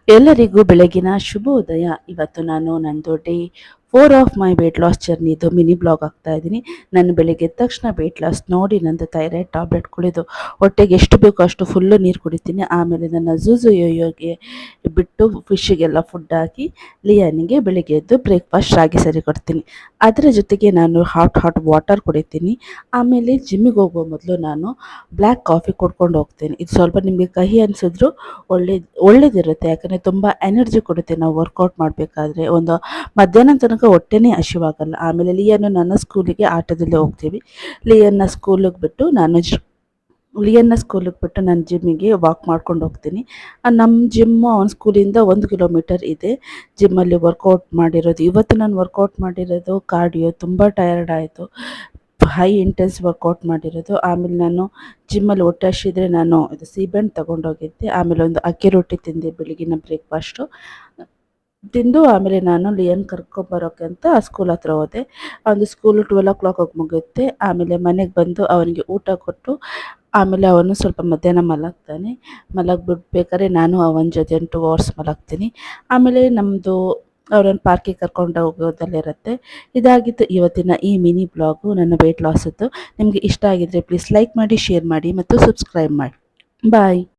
ಎಲ್ಲರಿಗೂ ಬೆಳಗಿನ ಶುಭೋದಯ. ಇವತ್ತು ನಾನು ನಂದು day 4 of my weight loss ಜರ್ನಿದು ಮಿನಿ ಬ್ಲಾಗ್ ಆಗ್ತಾ ಇದ್ದೀನಿ. ನಾನು ಬೆಳಗ್ಗೆ ಎದ್ದ ತಕ್ಷಣ ವೇಟ್ ಲಾಸ್ ನೋಡಿ ನಂದು ಥೈರಾಯ್ಡ್ ಟ್ಯಾಬ್ಲೆಟ್ ಕುಡಿದು ಹೊಟ್ಟೆಗೆ ಎಷ್ಟು ಬೇಕೋ ಅಷ್ಟು ಫುಲ್ಲು ನೀರು ಕುಡಿತೀನಿ. ಆಮೇಲೆ ನನ್ನ ಝೂಝು ಯೋಯೋಗೆ ಬಿಟ್ಟು ಫಿಶ್ಶಿಗೆಲ್ಲ ಫುಡ್ ಹಾಕಿ ಲಿಯಾನಿಗೆ ಬೆಳಿಗ್ಗೆ ಎದ್ದು ಬ್ರೇಕ್ಫಾಸ್ಟ್ ರಾಗಿ ಸರಿ ಕೊಡ್ತೀನಿ. ಅದರ ಜೊತೆಗೆ ನಾನು ಹಾಟ್ ವಾಟರ್ ಕುಡಿತೀನಿ. ಆಮೇಲೆ ಜಿಮ್ಮಿಗೆ ಹೋಗೋ ಮೊದಲು ನಾನು ಬ್ಲ್ಯಾಕ್ ಕಾಫಿ ಕುಡ್ಕೊಂಡು ಹೋಗ್ತೀನಿ. ಇದು ಸ್ವಲ್ಪ ನಿಮಗೆ ಕಹಿ ಅನಿಸಿದ್ರು ಒಳ್ಳೇದಿರುತ್ತೆ. ಯಾಕಂದರೆ ತುಂಬ ಎನರ್ಜಿ ಕೊಡುತ್ತೆ. ನಾವು ವರ್ಕೌಟ್ ಮಾಡಬೇಕಾದ್ರೆ ಒಂದು ಮಧ್ಯಾಹ್ನ ತನಕ ಹೊಟ್ಟೆನೇ ಹಸಿವಾಗಲ್ಲ. ಆಮೇಲೆ ಲಿಯನ್ನು ನನ್ನ ಸ್ಕೂಲಿಗೆ ಆಟೋದಲ್ಲೇ ಹೋಗ್ತೀವಿ. ಲಿಯನ್ನ ಸ್ಕೂಲಿಗೆ ಬಿಟ್ಟು ನಾನು ಜಿಮ್ಮಿಗೆ ವಾಕ್ ಮಾಡ್ಕೊಂಡು ಹೋಗ್ತೀನಿ. ನಮ್ಮ ಜಿಮ್ಮು ಅವನ ಸ್ಕೂಲಿಂದ 1 ಕಿಲೋಮೀಟರ್ ಇದೆ. ಜಿಮ್ಮಲ್ಲಿ ವರ್ಕೌಟ್ ಮಾಡಿರೋದು, ಇವತ್ತು ನಾನು ವರ್ಕೌಟ್ ಮಾಡಿರೋದು ಕಾರ್ಡಿಯೋ, ತುಂಬ ಟಯರ್ಡ್ ಆಯಿತು. ಹೈ ಇಂಟೆನ್ಸ್ ವರ್ಕೌಟ್ ಮಾಡಿರೋದು. ಆಮೇಲೆ ನಾನು ಜಿಮ್ಮಲ್ಲಿ ಹೊಟ್ಟೆ ಹಸಿದ್ರೆ ನಾನು ಇದು ಸೀಬೆಹಣ್ಣು ತೊಗೊಂಡೋಗಿದ್ದೆ. ಆಮೇಲೆ ಒಂದು ಅಕ್ಕಿ ರೊಟ್ಟಿ ತಿಂದೆ ಬೆಳಗಿನ ಬ್ರೇಕ್ಫಾಸ್ಟು ತಿಂದು. ಆಮೇಲೆ ನಾನು ಲಿಯನ್ ಕರ್ಕೊಂಬರೋಕ್ಕೆ ಅಂತ ಸ್ಕೂಲ್ ಹತ್ರ ಹೋದೆ. ಒಂದು ಸ್ಕೂಲು 12 ಮುಗಿಯುತ್ತೆ. ಆಮೇಲೆ ಮನೆಗೆ ಬಂದು ಅವನಿಗೆ ಊಟ ಕೊಟ್ಟು ಆಮೇಲೆ ಅವನು ಸ್ವಲ್ಪ ಮಧ್ಯಾಹ್ನ ಮಲಗಿಬಿಡ್ಬೇಕಾದ್ರೆ ನಾನು ಅವನ ಜೊತೆ 2 ಅವರ್ಸ್ ಮಲಗ್ತೀನಿ. ಆಮೇಲೆ ನಮ್ಮದು ಅವರನ್ನು ಪಾರ್ಕಿಗೆ ಕರ್ಕೊಂಡು ಹೋಗೋದಲ್ಲಿರುತ್ತೆ. ಇದಾಗಿತ್ತು ಇವತ್ತಿನ ಈ ಮಿನಿ ಬ್ಲಾಗು, ನನ್ನ ವೆಯ್ಟ್ ಲಾಸದ್ದು. ನಿಮಗೆ ಇಷ್ಟ ಆಗಿದ್ದರೆ ಪ್ಲೀಸ್ ಲೈಕ್ ಮಾಡಿ, ಶೇರ್ ಮಾಡಿ ಮತ್ತು ಸಬ್ಸ್ಕ್ರೈಬ್ ಮಾಡಿ. ಬಾಯ್.